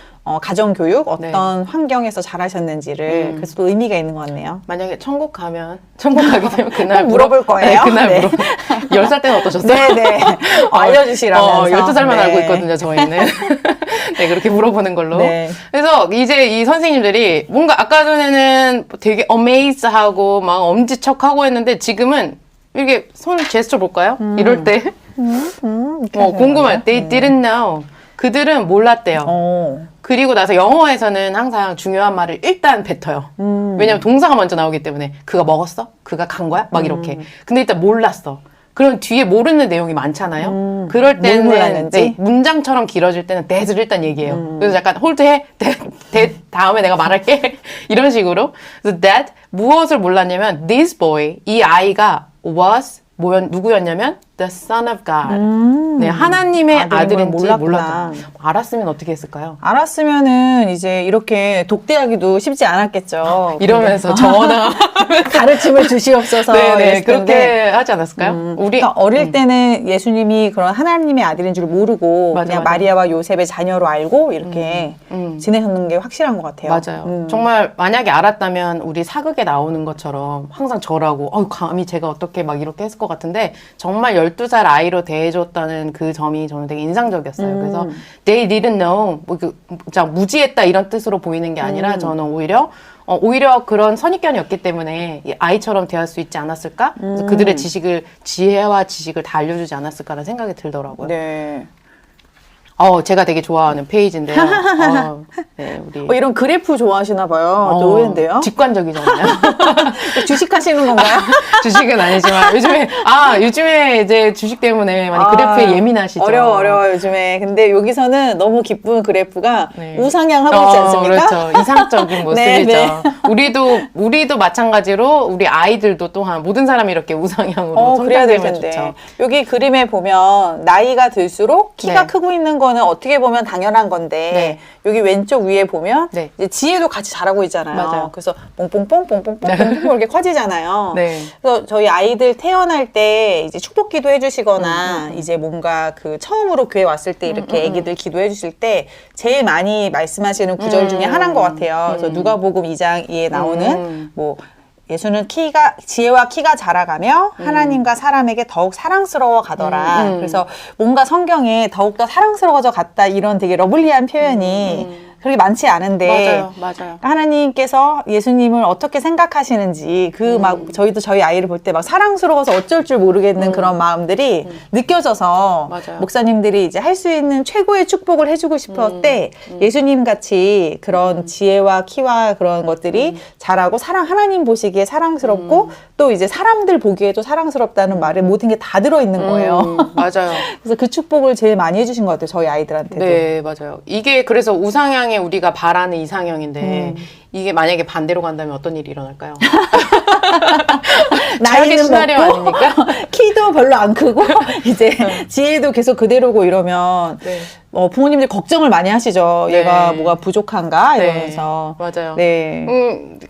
가정교육, 어떤 환경에서 자라셨는지를. 그래서 또 의미가 있는 것 같네요. 만약에 천국 가게 되면 그날 물어볼 거예요? 네, 그날 네. 10살 때는 어떠셨어요? 네네. 알려주시라면서. 12살만 네. 알고 있거든요, 저희는. 네, 그렇게 물어보는 걸로. 네. 그래서 이제 이 선생님들이 뭔가 아까 전에는 되게 어메이즈하고 막 엄지척하고 했는데 지금은 이렇게 손 제스처 볼까요? 이럴 때. 궁금할 때, they didn't know. 그들은 몰랐대요. 그리고 나서 영어에서는 항상 중요한 말을 일단 뱉어요. 왜냐면 동사가 먼저 나오기 때문에 그가 먹었어? 그가 간 거야? 막 이렇게. 근데 일단 몰랐어. 그럼 뒤에 모르는 내용이 많잖아요. 그럴 뭘 때는 몰랐는지? 네, 문장처럼 길어질 때는 that을 일단 얘기해요. 그래서 약간 홀드해, that 다음에 내가 말할게 이런 식으로. 그래서 that 무엇을 몰랐냐면 this boy 이 아이가 was 누구였냐면 the son of God. 네, 하나님의 아들인지 몰랐다. 알았으면 어떻게 했을까요? 알았으면은 이제 이렇게 독대하기도 쉽지 않았겠죠. 이러면서 전화 가르침을 주시옵소서. 네네 이랬을 텐데. 그렇게 하지 않았을까요? 우리 그러니까 어릴 때는 예수님이 그런 하나님의 아들인 줄 모르고 그냥 마리아와 요셉의 자녀로 알고 이렇게 지내셨는 게 확실한 것 같아요. 맞아요. 정말 만약에 알았다면 우리 사극에 나오는 것처럼 항상 절하고 감히 제가 어떻게 막 이렇게 했을 것 같은데 정말 12살 아이로 대해줬다는 그 점이 저는 되게 인상적이었어요. 그래서 they didn't know 무지했다 이런 뜻으로 보이는 게 아니라 저는 오히려 그런 선입견이었기 때문에 이 아이처럼 대할 수 있지 않았을까? 그래서 그들의 지혜와 지식을 다 알려주지 않았을까라는 생각이 들더라고요. 네. 제가 되게 좋아하는 페이지인데요. 네, 우리. 이런 그래프 좋아하시나 봐요. 또 의외인데요. 직관적이잖아요. 주식하시는 건가요? 주식은 아니지만 요즘에 이제 주식 때문에 많이 그래프에 예민하시죠. 어려워 요즘에. 근데 여기서는 너무 기쁜 그래프가 네. 우상향하고 있지 않습니까? 그렇죠. 이상적인 모습이죠. 네. 우리도 마찬가지로 우리 아이들도 또한 모든 사람이 이렇게 우상향으로 그래야 될 성장되면 텐데. 좋죠. 여기 그림에 보면 나이가 들수록 키가 네. 크고 있는 거는 어떻게 보면 당연한 건데 네. 여기 왼쪽 위에 보면 네. 이제 지혜도 같이 자라고 있잖아요. 맞아요. 그래서 뽕뽕뽕 이렇게 커지잖아요. 네. 그래서 저희 아이들 태어날 때 이제 축복 기도해 주시거나 이제 뭔가 그 처음으로 교회 왔을 때 이렇게 애기들 기도해 주실 때 제일 많이 말씀하시는 구절 중에 하나인 것 같아요. 그래서 누가복음 2장에 나오는 뭐 예수는 지혜와 키가 자라가며 하나님과 사람에게 더욱 사랑스러워 가더라. 그래서 뭔가 성경에 더욱더 사랑스러워져 갔다 이런 되게 러블리한 표현이 그렇게 많지 않은데 맞아요. 하나님께서 예수님을 어떻게 생각하시는지 막 저희도 저희 아이를 볼 때 막 사랑스러워서 어쩔 줄 모르겠는 그런 마음들이 느껴져서 맞아요. 목사님들이 이제 할 수 있는 최고의 축복을 해주고 싶을 때 예수님 같이 그런 지혜와 키와 그런 것들이 자라고 하나님 보시기에 사랑스럽고 또 이제 사람들 보기에도 사랑스럽다는 말에 모든 게 다 들어있는 거예요. 맞아요. 그래서 그 축복을 제일 많이 해주신 것 같아요. 저희 아이들한테도. 네, 맞아요. 이게 그래서 우상향에 우리가 바라는 이상형인데 이게 만약에 반대로 간다면 어떤 일이 일어날까요? 나이는 시나리오 먹고 아닙니까? 키도 별로 안 크고 이제 지혜도 계속 그대로고 이러면 네. 부모님들이 걱정을 많이 하시죠. 네. 얘가 뭐가 부족한가 네, 이러면서. 맞아요. 네.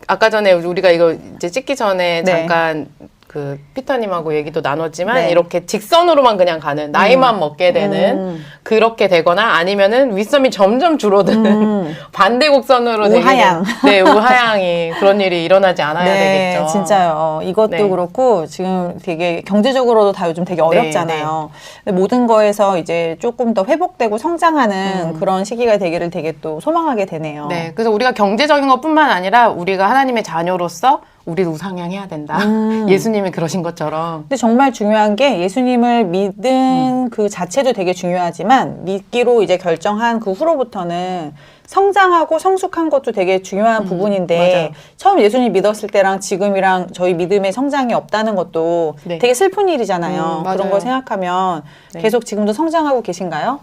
아까 전에 우리가 이거 이제 찍기 전에 네. 잠깐 그 피터님하고 얘기도 나눴지만 네. 이렇게 직선으로만 그냥 가는 나이만 먹게 되는 그렇게 되거나 아니면은 윗섬이 점점 줄어드는 반대 곡선으로 우하향. 네, 우하향이 그런 일이 일어나지 않아야 네, 되겠죠. 진짜요. 이것도 네. 그렇고 지금 되게 경제적으로도 다 요즘 되게 어렵잖아요. 근데 모든 거에서 이제 조금 더 회복되고 성장하는 그런 시기가 되기를 되게 또 소망하게 되네요. 네, 그래서 우리가 경제적인 것뿐만 아니라 우리가 하나님의 자녀로서 우리도 우상향해야 된다. 예수님이 그러신 것처럼. 근데 정말 중요한 게 예수님을 믿은 그 자체도 되게 중요하지만 믿기로 이제 결정한 그 후로부터는 성장하고 성숙한 것도 되게 중요한 부분인데 맞아요. 처음 예수님 믿었을 때랑 지금이랑 저희 믿음의 성장이 없다는 것도 네. 되게 슬픈 일이잖아요. 맞아요. 그런 걸 생각하면 네. 계속 지금도 성장하고 계신가요?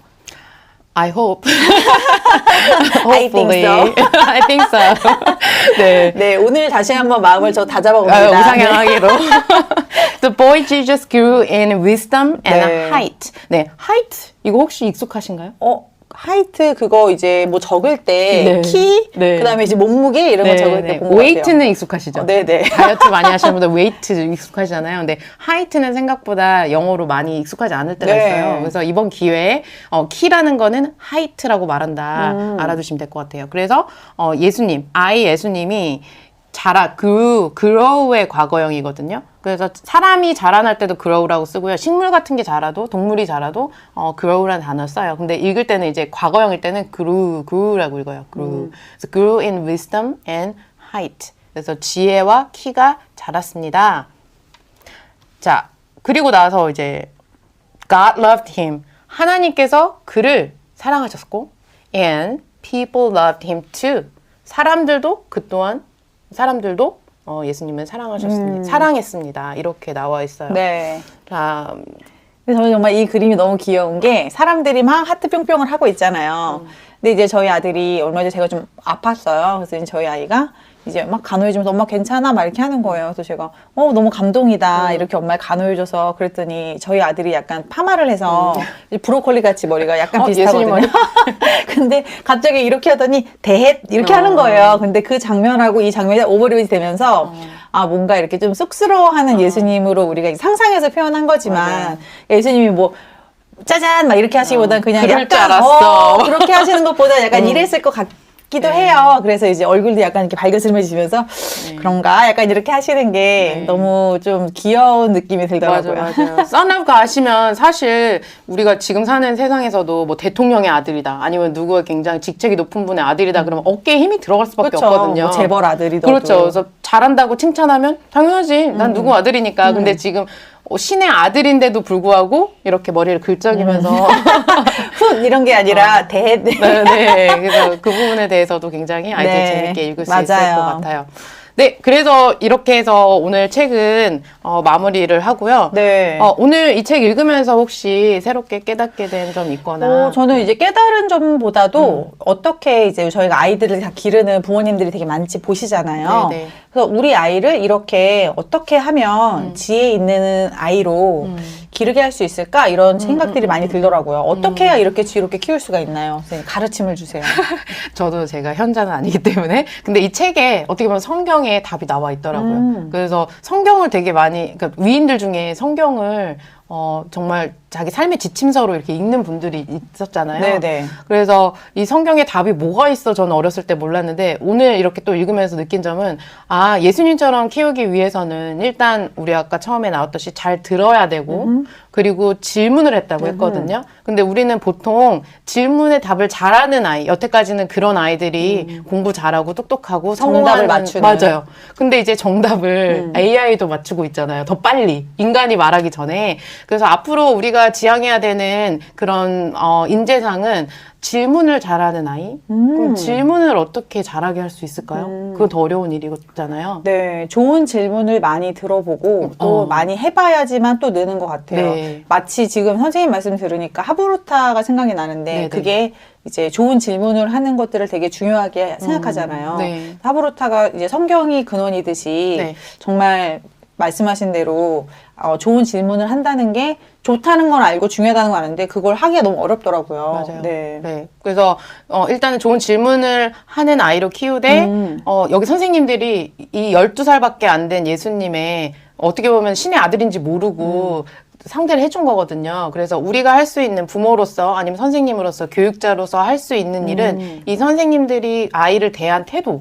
I hope. I think so. I think so. 네. 네, 오늘 다시 한번 마음을 저 다잡아봅니다. 우상향하기로. The boy Jesus grew in wisdom and 네. height. 네, height. 이거 혹시 익숙하신가요? 하이트 그거 이제 뭐 적을 때 네. 키, 네. 그다음에 이제 몸무게 이런 거 적을 때 본 것 같아요. 웨이트는 익숙하시죠? 네네. 다이어트 많이 하시는 분들 웨이트 익숙하시잖아요. 근데 하이트는 생각보다 영어로 많이 익숙하지 않을 때가 네. 있어요. 그래서 이번 기회에 키라는 거는 하이트라고 말한다. 알아두시면 될 것 같아요. 그래서 예수님, 예수님이 grow의 과거형이거든요. 그래서 사람이 자라날 때도 grow라고 쓰고요. 식물 같은 게 자라도, 동물이 자라도 grow라는 단어 써요. 근데 읽을 때는 이제 과거형일 때는 grew라고 읽어요. grew. 그래서 grew in wisdom and height. 그래서 지혜와 키가 자랐습니다. 자, 그리고 나서 이제 God loved him. 하나님께서 그를 사랑하셨고 and people loved him too. 사람들도 예수님을 사랑했습니다. 이렇게 나와 있어요. 네. 자, 근데 저는 정말 이 그림이 너무 귀여운 게 사람들이 막 하트 뿅뿅을 하고 있잖아요. 근데 이제 저희 아들이 얼마 전에 제가 좀 아팠어요. 그래서 이제 저희 아이가 이제 막 간호해주면서 엄마 괜찮아? 막 이렇게 하는 거예요. 그래서 제가 너무 감동이다. 이렇게 엄마를 간호해줘서 그랬더니 저희 아들이 약간 파마를 해서 이제 브로콜리 같이 머리가 약간 비슷하거든요. 예수님 근데 갑자기 이렇게 하더니 대헷 이렇게 하는 거예요. 근데 그 장면하고 이 장면이 오버랩이 되면서 뭔가 이렇게 좀 쑥스러워하는 예수님으로 우리가 상상해서 표현한 거지만 맞아요. 예수님이 뭐 짜잔 막 이렇게 하시기보다는 그냥 그럴 약간 줄 알았어. 그렇게 하시는 것보다 약간 이랬을 것 같기도 해요. 그래서 이제 얼굴도 약간 이렇게 밝으스름해지면서 그런가 약간 이렇게 하시는 게 너무 좀 귀여운 느낌이 들더라고요. 맞아요. Son of God이면 사실 우리가 지금 사는 세상에서도 뭐 대통령의 아들이다, 아니면 누구가 굉장히 직책이 높은 분의 아들이다 그러면 어깨에 힘이 들어갈 수밖에 그렇죠. 없거든요. 뭐 재벌 아들이더라도. 그렇죠. 그래서 잘한다고 칭찬하면 당연하지. 난 누구 아들이니까. 근데 지금 신의 아들인데도 불구하고 이렇게 머리를 긁적이면서 훗 이런 게 아니라 대. 네. 그래서 그 부분에 대해서도 굉장히 아이들 네. 재밌게 읽을 수 맞아요. 있을 것 같아요. 네, 그래서 이렇게 해서 오늘 책은 마무리를 하고요. 네. 오늘 이 책 읽으면서 혹시 새롭게 깨닫게 된 점 있거나 저는 이제 깨달은 점보다도 어떻게 이제 저희가 아이들을 다 기르는 부모님들이 되게 많지 보시잖아요. 네네. 그래서 우리 아이를 이렇게 어떻게 하면 지혜 있는 아이로 기르게 할 수 있을까? 이런 생각들이 많이 들더라고요. 어떻게 해야 이렇게 지혜롭게 키울 수가 있나요? 선생님, 가르침을 주세요. 저도 제가 현자는 아니기 때문에. 근데 이 책에 어떻게 보면 성경에 답이 나와 있더라고요. 그래서 성경을 되게 많이, 그러니까 위인들 중에 성경을 정말 자기 삶의 지침서로 이렇게 읽는 분들이 있었잖아요. 네네. 그래서 이 성경에 답이 뭐가 있어 저는 어렸을 때 몰랐는데 오늘 이렇게 또 읽으면서 느낀 점은 예수님처럼 키우기 위해서는 일단 우리 아까 처음에 나왔듯이 잘 들어야 되고 그리고 질문을 했다고 했거든요. 근데 우리는 보통 질문에 답을 잘하는 아이, 여태까지는 그런 아이들이 공부 잘하고 똑똑하고 정답을 성공하는 맞추는. 맞아요. 근데 이제 정답을 AI도 맞추고 있잖아요. 더 빨리 인간이 말하기 전에. 그래서 앞으로 우리가 지향해야 되는 그런 인재상은 질문을 잘하는 아이. 그럼 질문을 어떻게 잘하게 할 수 있을까요? 그건 더 어려운 일이잖아요. 네, 좋은 질문을 많이 들어보고 또 많이 해봐야지만 또 느는 것 같아요. 네. 마치 지금 선생님 말씀 들으니까 하브루타가 생각이 나는데 네네. 그게 이제 좋은 질문을 하는 것들을 되게 중요하게 생각하잖아요. 네. 하브루타가 이제 성경이 근원이듯이 네. 정말 말씀하신 대로 좋은 질문을 한다는 게 좋다는 건 알고 중요하다는 건 아는데 그걸 하기가 너무 어렵더라고요. 맞아요. 네. 네. 그래서 일단은 좋은 질문을 하는 아이로 키우되 여기 선생님들이 이 12살밖에 안 된 예수님의 어떻게 보면 신의 아들인지 모르고 상대를 해준 거거든요. 그래서 우리가 할 수 있는 부모로서 아니면 선생님으로서 교육자로서 할 수 있는 일은 이 선생님들이 아이를 대한 태도,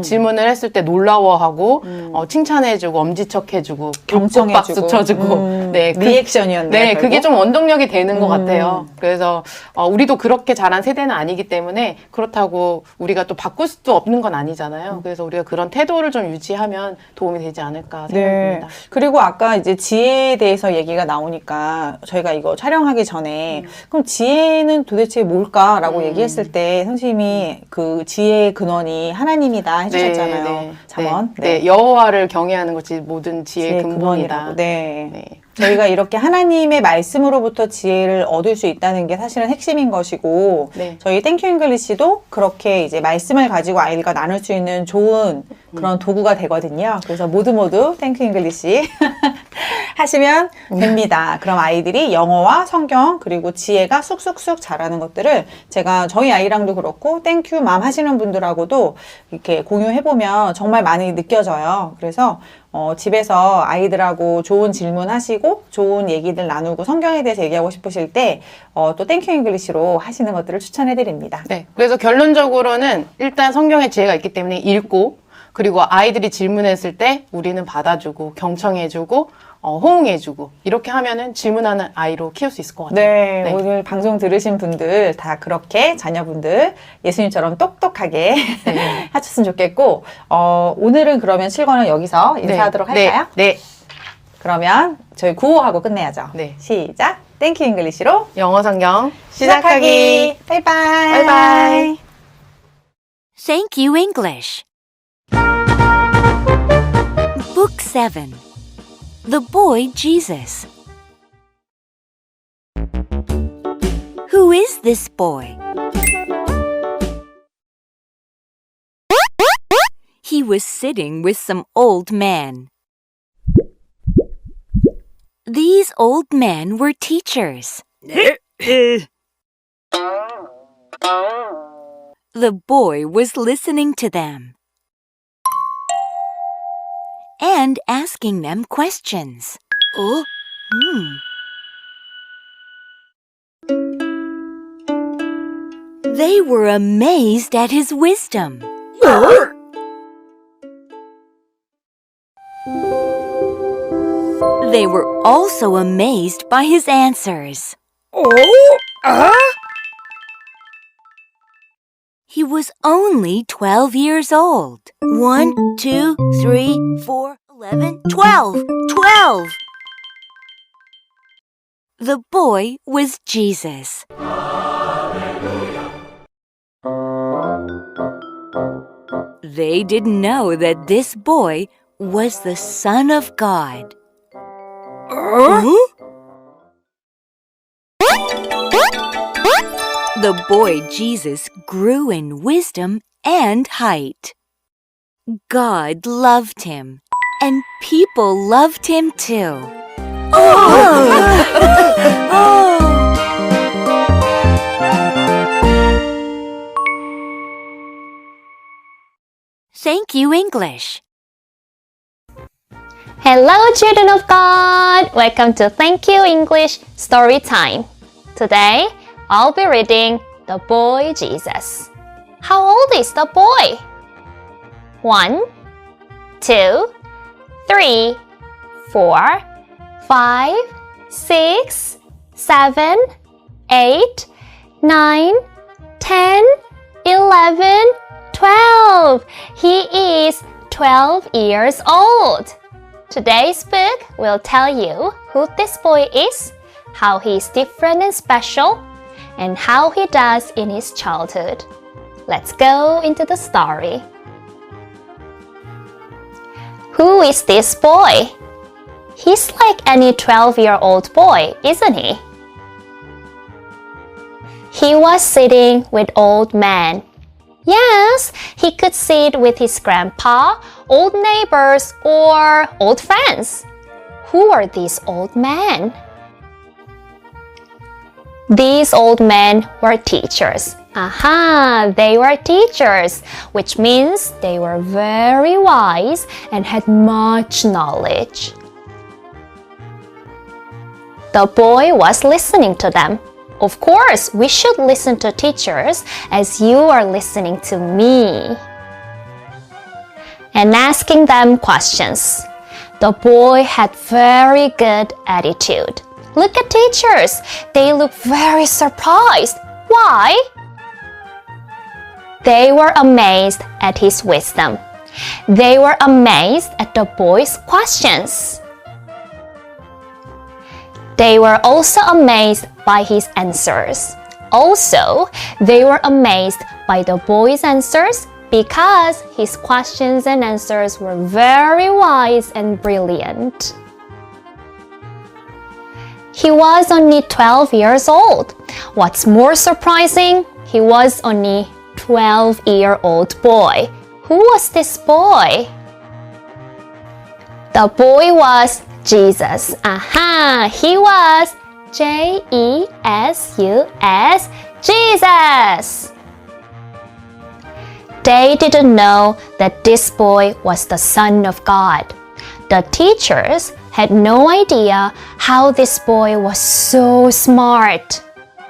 질문을 했을 때 놀라워하고 칭찬해주고 엄지척해주고 경청해주고. 박수 쳐주고 네, 리액션이었네요. 네, 결국. 그게 좀 원동력이 되는 것 같아요. 그래서 우리도 그렇게 자란 세대는 아니기 때문에 그렇다고 우리가 또 바꿀 수도 없는 건 아니잖아요. 그래서 우리가 그런 태도를 좀 유지하면 도움이 되지 않을까 생각합니다. 네. 그리고 아까 이제 지혜에 대해서 얘기가 나오니까 저희가 이거 촬영하기 전에 그럼 지혜는 도대체 뭘까라고 얘기했을 때 선생님이 그 지혜의 근원이 하나님이다 해주셨잖아요. 잠언. 네. 여호와를 경외하는 것이 모든 지혜의 근본이다. 네. 네. 저희가 이렇게 하나님의 말씀으로부터 지혜를 얻을 수 있다는 게 사실은 핵심인 것이고 네. 저희 땡큐 잉글리시도 그렇게 이제 말씀을 가지고 아이들과 나눌 수 있는 좋은 그런 도구가 되거든요. 그래서 모두 땡큐 잉글리시 하시면 됩니다. 그럼 아이들이 영어와 성경 그리고 지혜가 쑥쑥쑥 자라는 것들을 제가 저희 아이랑도 그렇고 땡큐 맘 하시는 분들하고도 이렇게 공유해보면 정말 많이 느껴져요. 그래서 집에서 아이들하고 좋은 질문하시고 좋은 얘기들 나누고 성경에 대해서 얘기하고 싶으실 때 또 땡큐 잉글리시로 하시는 것들을 추천해드립니다. 네. 그래서 결론적으로는 일단 성경에 지혜가 있기 때문에 읽고 그리고 아이들이 질문했을 때 우리는 받아주고 경청해주고 호응해주고 이렇게 하면은 질문하는 아이로 키울 수 있을 것 같아요. 네, 오늘 방송 들으신 분들 다 그렇게 자녀분들 예수님처럼 똑똑하게 하셨으면 좋겠고 오늘은 그러면 7권은 여기서 인사하도록 할까요? 네. 그러면 저희 구호하고 끝내야죠. 네. 시작! 땡큐 잉글리시로 영어 성경 시작하기! 바이바이! 바이바이. Thank you, English. Book 7. The Boy Jesus. Who is this boy? He was sitting with some old men. These old men were teachers. The boy was listening to them and asking them questions. They were amazed at his wisdom. They were also amazed by his answers. He was only 12 years old. 1, 2, 3, 4, 11, 12. 12! The boy was Jesus. They didn't know that this boy was the Son of God. The boy Jesus grew in wisdom and height. God loved him, and people loved him too. Thank you, English. Hello, children of God! Welcome to Thank You English Story Time. Today, I'll be reading The Boy Jesus. How old is the boy? 1, 2, 3, 4, 5, 6, 7, 8, 9, 10, 11, 12. He is 12 years old. Today's book will tell you who this boy is, how he is different and special, and how he does in his childhood. Let's go into the story. Who is this boy? He's like any 12-year-old boy, isn't he? He was sitting with old men. Yes, he could sit with his grandpa, old neighbors, or old friends. Who are these old men? These old men were teachers. Aha, they were teachers, which means they were very wise and had much knowledge. The boy was listening to them. Of course, we should listen to teachers as you are listening to me. And asking them questions. The boy had very good attitude. Look at teachers. They look very surprised. Why? They were amazed at his wisdom. They were amazed at the boy's questions. They were also amazed by his answers. Also, they were amazed by the boy's answers because his questions and answers were very wise and brilliant. He was only 12 years old. What's more surprising, he was only 12-year-old boy. Who was this boy? The boy was Jesus. Aha! He was J-E-S-U-S, Jesus! They didn't know that this boy was the Son of God. The teachers had no idea how this boy was so smart.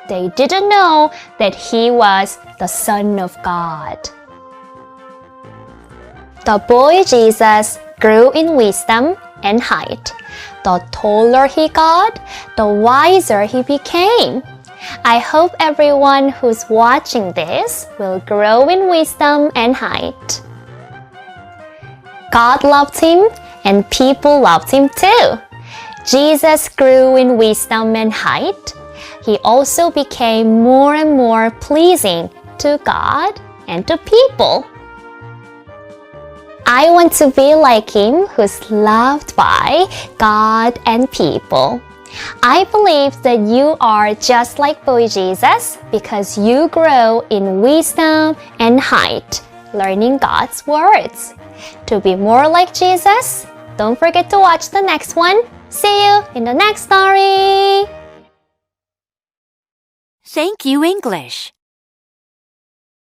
They didn't know that he was the Son of God. The boy Jesus grew in wisdom and height. The taller he got, the wiser he became. I hope everyone who's watching this will grow in wisdom and height. God loved him and people loved him too. Jesus grew in wisdom and height. He also became more and more pleasing to God and to people. I want to be like him who's loved by God and people. I believe that you are just like boy Jesus because you grow in wisdom and height, learning God's words. To be more like Jesus, don't forget to watch the next one. See you in the next story! Thank you, English.